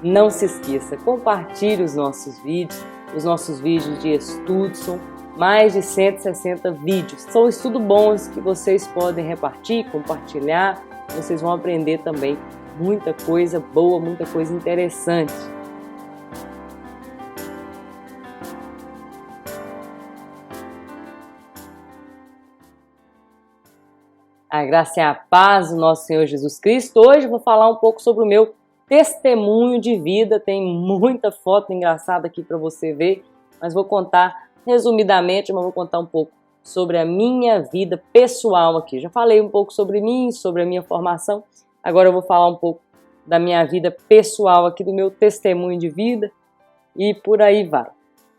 Não se esqueça, compartilhe os nossos vídeos de estudo, são mais de 160 vídeos. São estudos bons que vocês podem repartir, compartilhar, vocês vão aprender também muita coisa boa, muita coisa interessante. A graça e a paz do nosso Senhor Jesus Cristo. Hoje eu vou falar um pouco sobre o meu testemunho de vida. Tem muita foto engraçada aqui para você ver, mas vou contar resumidamente, mas vou contar um pouco sobre a minha vida pessoal aqui. Já falei um pouco sobre mim, sobre a minha formação. Agora eu vou falar um pouco da minha vida pessoal aqui, do meu testemunho de vida e por aí vai.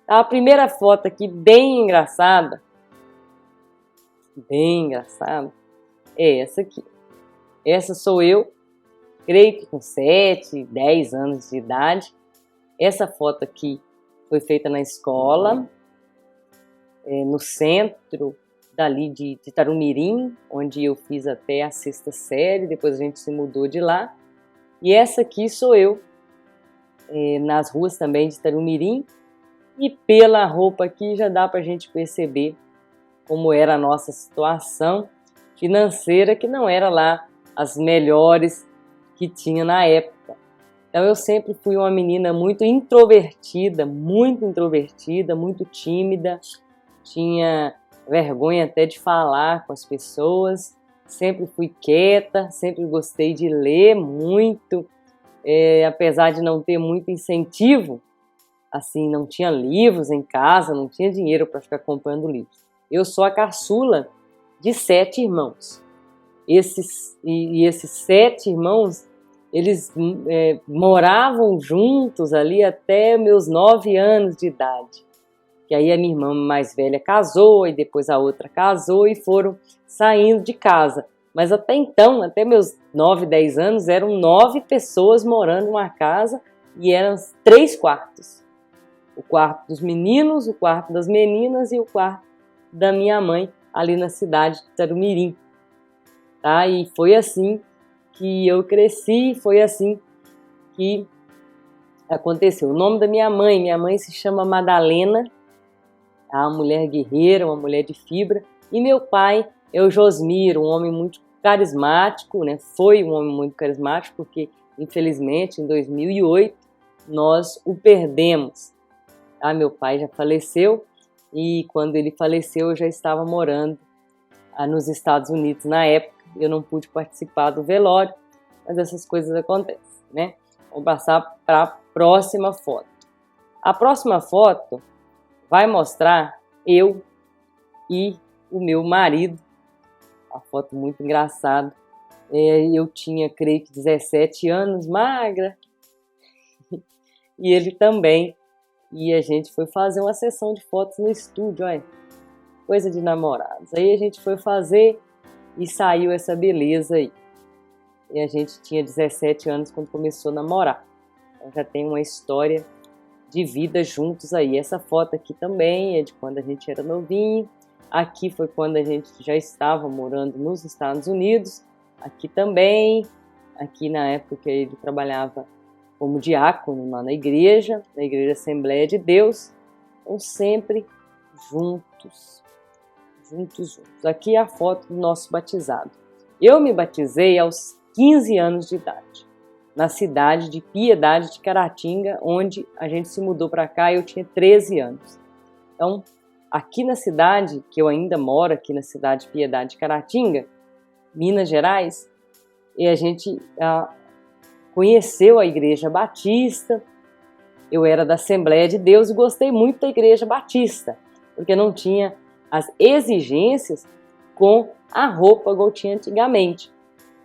A primeira foto aqui, bem engraçada, é essa aqui. Essa sou eu, creio que com 7, 10 anos de idade. Essa foto aqui foi feita na escola, no centro dali de Tarumirim, onde eu fiz até a 6ª série, depois a gente se mudou de lá. E essa aqui sou eu, nas ruas também de Tarumirim, e pela roupa aqui já dá pra gente perceber como era a nossa situação financeira, que não era lá as melhores que tinha na época. Então eu sempre fui uma menina muito introvertida, muito tímida, tinha vergonha até de falar com as pessoas, sempre fui quieta, sempre gostei de ler muito, apesar de não ter muito incentivo, assim, não tinha livros em casa, não tinha dinheiro para ficar comprando livros. Eu sou a caçula de 7 irmãos. Esses 7 irmãos, eles moravam juntos ali até meus 9 anos de idade. Que aí a minha irmã mais velha casou, e depois a outra casou e foram saindo de casa. Mas até então, até meus 9, 10 anos, eram 9 pessoas morando numa casa e eram 3 quartos. O quarto dos meninos, o quarto das meninas e o quarto da minha mãe, ali na cidade de Tarumirim, tá? E foi assim que eu cresci, foi assim que aconteceu. O nome da minha mãe se chama Madalena, tá? Uma mulher guerreira, uma mulher de fibra, e meu pai é o Josmir, um homem muito carismático, né? Foi um homem muito carismático, porque infelizmente em 2008 nós o perdemos, tá? Meu pai já faleceu, e quando ele faleceu eu já estava morando nos Estados Unidos na época. Eu não pude participar do velório, mas essas coisas acontecem, né? Vamos passar para a próxima foto. A próxima foto vai mostrar eu e o meu marido. Uma foto muito engraçada. Eu tinha, creio que 17 anos, magra, e ele também. E a gente foi fazer uma sessão de fotos no estúdio, olha, coisa de namorados. Aí a gente foi fazer e saiu essa beleza aí. E a gente tinha 17 anos quando começou a namorar. Então já tem uma história de vida juntos aí. Essa foto aqui também é de quando a gente era novinho. Aqui foi quando a gente já estava morando nos Estados Unidos. Aqui também. Aqui na época que ele trabalhava como diácono lá na igreja Assembleia de Deus. Então sempre juntos. Aqui é a foto do nosso batizado. Eu me batizei aos 15 anos de idade, na cidade de Piedade de Caratinga, onde a gente se mudou para cá e eu tinha 13 anos. Então, aqui na cidade, que eu ainda moro, aqui na cidade de Piedade de Caratinga, Minas Gerais, e a gente conheceu a Igreja Batista. Eu era da Assembleia de Deus e gostei muito da Igreja Batista, porque não tinha as exigências com a roupa igual tinha antigamente.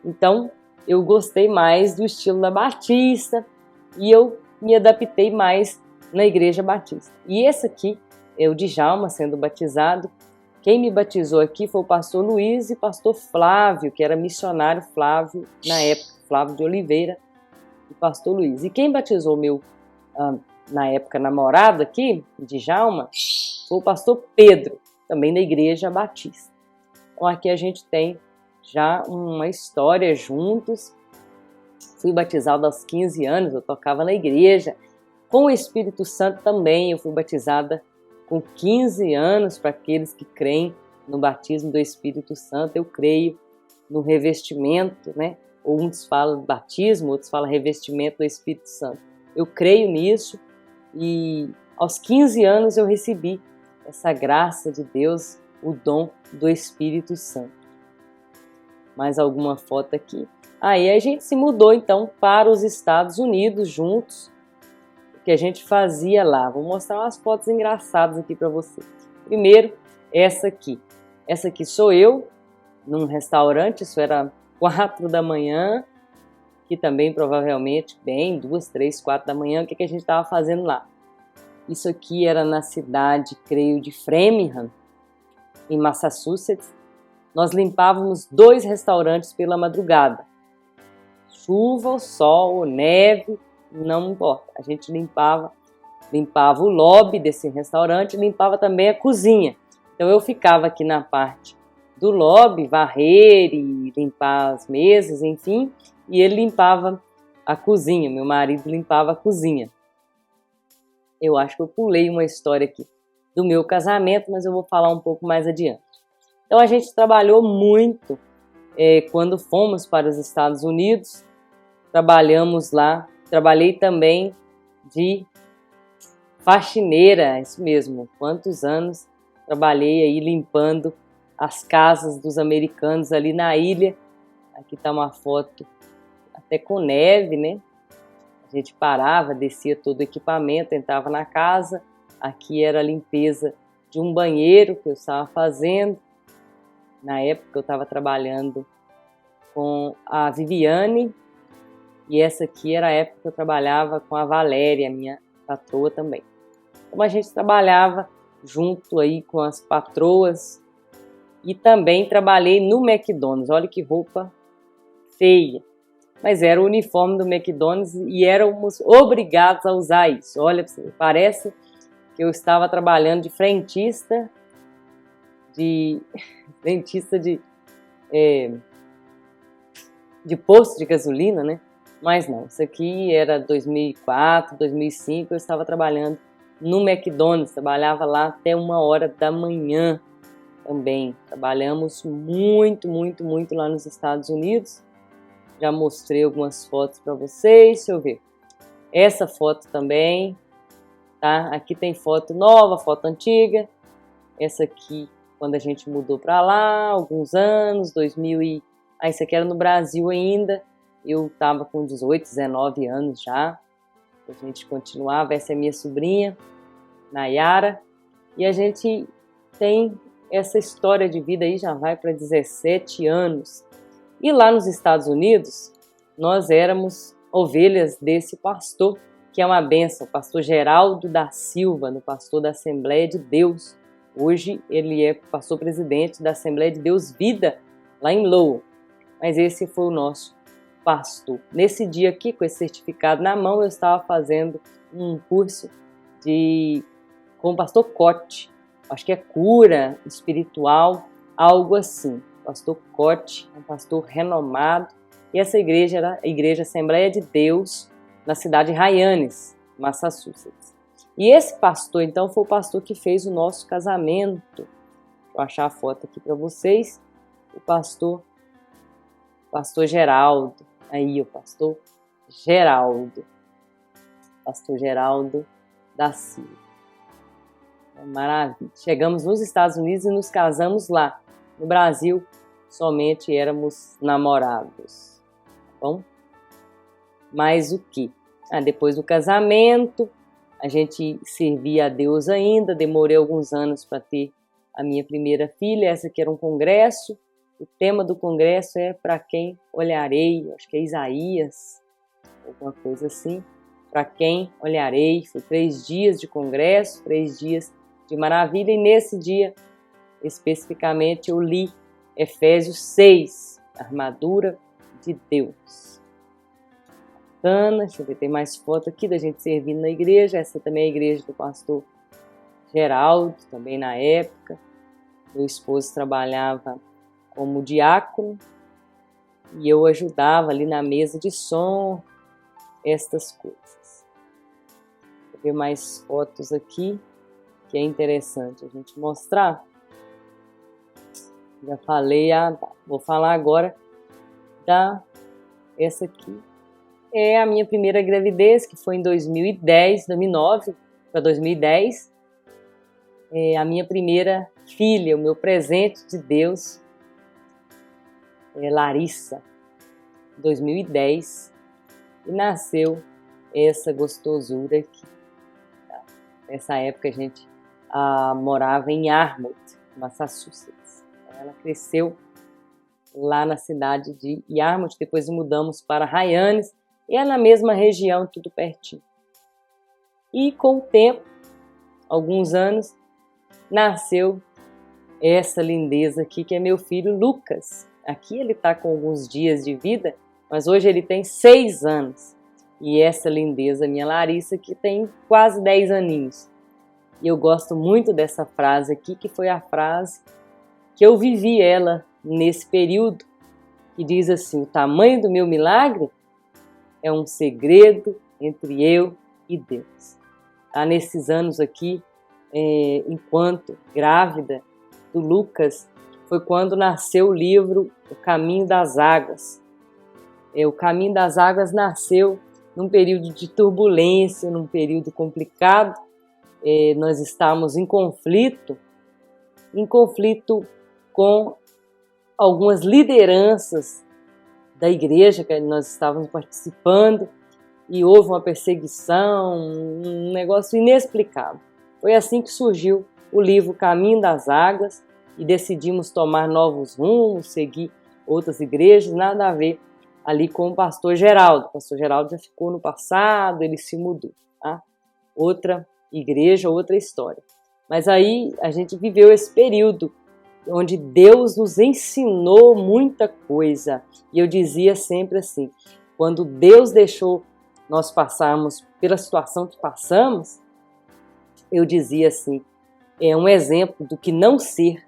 Então, eu gostei mais do estilo da Batista e eu me adaptei mais na Igreja Batista. E esse aqui é o Djalma sendo batizado. Quem me batizou aqui foi o pastor Luiz e pastor Flávio, que era missionário Flávio na época, Flávio de Oliveira e pastor Luiz. E quem batizou meu, na época, namorado aqui, Djalma, foi o pastor Pedro, também da Igreja Batista. Então aqui a gente tem já uma história juntos, Fui batizada aos 15 anos, eu tocava na igreja. Com o Espírito Santo também, eu fui batizada com 15 anos. Para aqueles que creem no batismo do Espírito Santo, eu creio no revestimento, né? Uns falam batismo, outros falam revestimento do Espírito Santo. Eu creio nisso e aos 15 anos eu recebi essa graça de Deus, o dom do Espírito Santo. Mais alguma foto aqui. Aí a gente se mudou então para os Estados Unidos juntos. O que a gente fazia lá? Vou mostrar umas fotos engraçadas aqui para você. Primeiro, essa aqui. Essa aqui sou eu num restaurante, isso era 4 da manhã, que também provavelmente bem 2, 3, 4 da manhã. O que a gente estava fazendo lá? Isso aqui era na cidade, creio, de Framingham, em Massachusetts. Nós limpávamos 2 restaurantes pela madrugada. Chuva, ou sol, ou neve, não importa. A gente limpava o lobby desse restaurante, limpava também a cozinha. Então eu ficava aqui na parte do lobby, varrer e limpar as mesas, enfim, e ele limpava a cozinha, meu marido limpava a cozinha. Eu acho que eu pulei uma história aqui do meu casamento, mas eu vou falar um pouco mais adiante. Então a gente trabalhou muito quando fomos para os Estados Unidos, trabalhamos lá, trabalhei também de faxineira, isso mesmo, quantos anos trabalhei aí limpando as casas dos americanos ali na ilha. Aqui está uma foto até com neve, né? A gente parava, descia todo o equipamento, entrava na casa. Aqui era a limpeza de um banheiro que eu estava fazendo. Na época eu estava trabalhando com a Viviane e essa aqui era a época que eu trabalhava com a Valéria, minha patroa também. Então a gente trabalhava junto aí com as patroas e também trabalhei no McDonald's. Olha que roupa feia, mas era o uniforme do McDonald's e éramos obrigados a usar isso. Olha, parece que eu estava trabalhando de frentista de posto de gasolina, né? Mas não, isso aqui era 2004, 2005, eu estava trabalhando no McDonald's, trabalhava lá até 1h da manhã também. Trabalhamos muito, muito, muito lá nos Estados Unidos. Já mostrei algumas fotos para vocês, deixa eu ver. Essa foto também, tá? Aqui tem foto nova, foto antiga. Essa aqui, quando a gente mudou para lá, alguns anos, 2000 e... isso aqui era no Brasil ainda. Eu estava com 18, 19 anos já. A gente continuava, essa é minha sobrinha, Nayara. E a gente tem essa história de vida aí, já vai para 17 anos. E lá nos Estados Unidos, nós éramos ovelhas desse pastor, que é uma bênção, o pastor Geraldo da Silva, no pastor da Assembleia de Deus. Hoje ele é pastor presidente da Assembleia de Deus Vida, lá em Lowell. Mas esse foi o nosso pastor. Nesse dia aqui, com esse certificado na mão, eu estava fazendo um curso com o pastor Cote. Acho que é cura espiritual, algo assim. O pastor Cote é um pastor renomado. E essa igreja era a Igreja Assembleia de Deus, na cidade de Hyannis, Massachusetts. E esse pastor, então, foi o pastor que fez o nosso casamento. Deixa eu achar a foto aqui para vocês. O pastor Geraldo. Aí, o pastor Geraldo. Pastor Geraldo da Silva. Maravilha. Chegamos nos Estados Unidos e nos casamos lá. No Brasil, somente éramos namorados. Tá bom? Mas o que? Depois do casamento, a gente servia a Deus ainda. Demorei alguns anos para ter a minha primeira filha. Essa aqui era um congresso. O tema do congresso é para quem olharei. Acho que é Isaías, alguma coisa assim. Para quem olharei. Foi 3 dias de congresso, 3 dias de maravilha. E nesse dia, especificamente, eu li Efésios 6, armadura de Deus. Bacana, deixa eu ver, tem mais foto aqui da gente servindo na igreja. Essa também é a igreja do pastor Geraldo, também na época. Meu esposo trabalhava como diácono. e eu ajudava ali na mesa de som, estas coisas. Vou ver mais fotos aqui, que é interessante a gente mostrar. Já falei, vou falar agora essa aqui. É a minha primeira gravidez, que foi em 2009 para 2010. É a minha primeira filha, o meu presente de Deus, é Larissa, 2010. E nasceu essa gostosura aqui. Nessa época a gente morava em Yarmouth, Massachusetts. Ela cresceu lá na cidade de Yarmouth, depois mudamos para Hyannis, e é na mesma região, tudo pertinho. E com o tempo, alguns anos, nasceu essa lindeza aqui, que é meu filho Lucas. Aqui ele está com alguns dias de vida, mas hoje ele tem 6 anos. E essa lindeza, minha Larissa, que tem quase 10 aninhos. E eu gosto muito dessa frase aqui, que foi a frase que eu vivi ela nesse período, que diz assim: o tamanho do meu milagre é um segredo entre eu e Deus. Nesses anos aqui, enquanto grávida do Lucas, foi quando nasceu o livro O Caminho das Águas. O Caminho das Águas nasceu num período de turbulência, num período complicado. Nós estávamos em conflito com algumas lideranças da igreja que nós estávamos participando, e houve uma perseguição, um negócio inexplicável. Foi assim que surgiu o livro Caminho das Águas, e decidimos tomar novos rumos, seguir outras igrejas, nada a ver ali com o pastor Geraldo. O pastor Geraldo já ficou no passado, ele se mudou, tá? Outra igreja, outra história. Mas aí a gente viveu esse período onde Deus nos ensinou muita coisa. E eu dizia sempre assim, quando Deus deixou nós passarmos pela situação que passamos, eu dizia assim, é um exemplo do que não ser.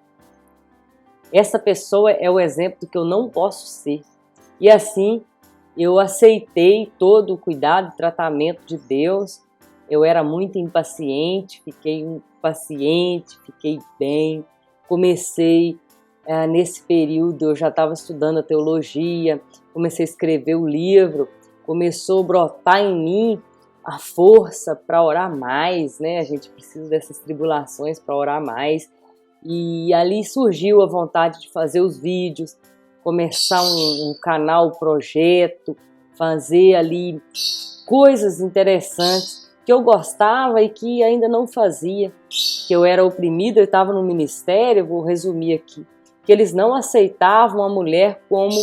Essa pessoa é o exemplo do que eu não posso ser. E assim, eu aceitei todo o cuidado e tratamento de Deus. Eu era muito impaciente, fiquei impaciente, fiquei bem. Comecei, nesse período, eu já estava estudando a teologia, comecei a escrever o livro, começou a brotar em mim a força para orar mais, né? A gente precisa dessas tribulações para orar mais. E ali surgiu a vontade de fazer os vídeos, começar um canal, projeto, fazer ali coisas interessantes que eu gostava e que ainda não fazia, que eu era oprimida, eu estava no ministério, vou resumir aqui, que eles não aceitavam a mulher como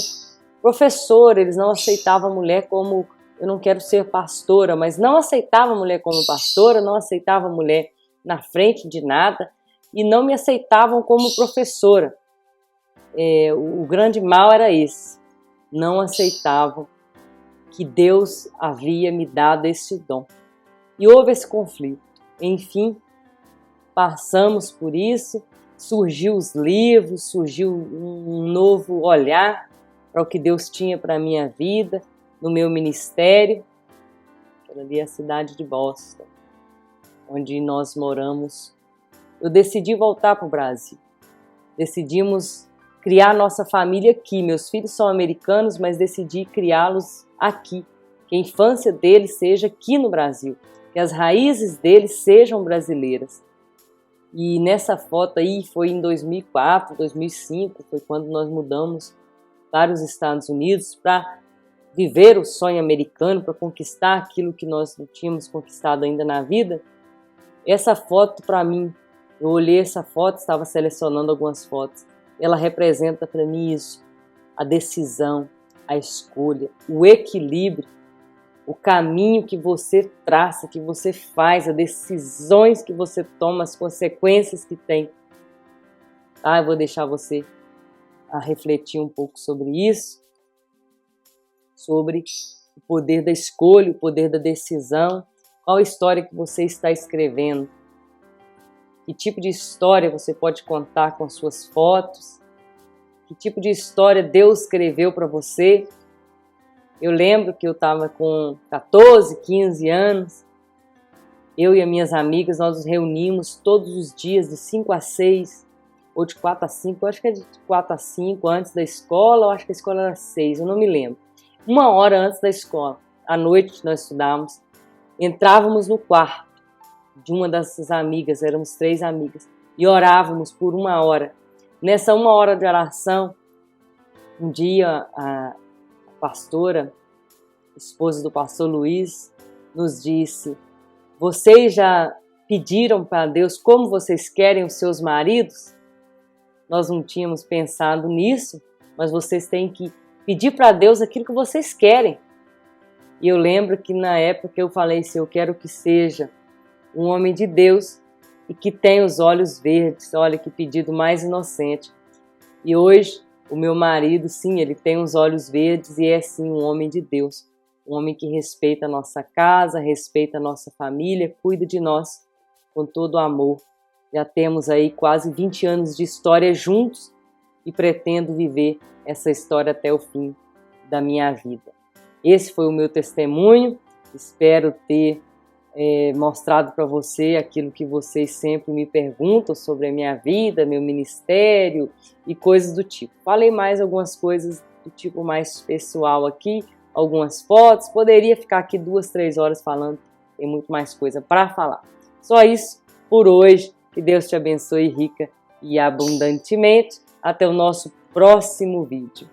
professora, eles não aceitavam a mulher como, eu não quero ser pastora, mas não aceitavam a mulher como pastora, não aceitavam a mulher na frente de nada, e não me aceitavam como professora. O grande mal era esse, não aceitavam que Deus havia me dado esse dom. E houve esse conflito. Enfim, passamos por isso, surgiu os livros, surgiu um novo olhar para o que Deus tinha para a minha vida, no meu ministério. Aquela ali é a cidade de Boston, onde nós moramos. Eu decidi voltar para o Brasil. Decidimos criar nossa família aqui. Meus filhos são americanos, mas decidi criá-los aqui. Que a infância deles seja aqui no Brasil. Que as raízes deles sejam brasileiras. E nessa foto aí foi em 2004, 2005, foi quando nós mudamos para os Estados Unidos para viver o sonho americano, para conquistar aquilo que nós não tínhamos conquistado ainda na vida. Essa foto para mim, eu olhei essa foto, estava selecionando algumas fotos, ela representa para mim isso, a decisão, a escolha, o equilíbrio, o caminho que você traça, que você faz, as decisões que você toma, as consequências que tem. Eu vou deixar você a refletir um pouco sobre isso, sobre o poder da escolha, o poder da decisão, qual a história que você está escrevendo, que tipo de história você pode contar com suas fotos, Que tipo de história Deus escreveu para você? Eu lembro que eu estava com 14, 15 anos. Eu e as minhas amigas, nós nos reunimos todos os dias de 5 a 6, ou de 4 a 5, eu acho que é de 4 a 5, antes da escola, eu acho que a escola era 6, eu não me lembro. 1 hora antes da escola, à noite nós estudávamos, entrávamos no quarto de uma dessas amigas, éramos 3 amigas, e orávamos por 1 hora. Nessa 1 hora de oração, um dia a pastora, esposa do pastor Luiz, nos disse: vocês já pediram para Deus como vocês querem os seus maridos? Nós não tínhamos pensado nisso, mas vocês têm que pedir para Deus aquilo que vocês querem. E eu lembro que na época eu falei assim: eu quero que seja um homem de Deus e que tenha os olhos verdes. Olha que pedido mais inocente. E hoje o meu marido, sim, ele tem os olhos verdes e é sim um homem de Deus. Um homem que respeita a nossa casa, respeita a nossa família, cuida de nós com todo amor. Já temos aí quase 20 anos de história juntos e pretendo viver essa história até o fim da minha vida. Esse foi o meu testemunho. Espero ter mostrado para você aquilo que vocês sempre me perguntam sobre a minha vida, meu ministério e coisas do tipo. Falei mais algumas coisas do tipo mais pessoal aqui, algumas fotos. Poderia ficar aqui 2, 3 horas falando, tem muito mais coisa para falar. Só isso por hoje. Que Deus te abençoe rica e abundantemente. Até o nosso próximo vídeo.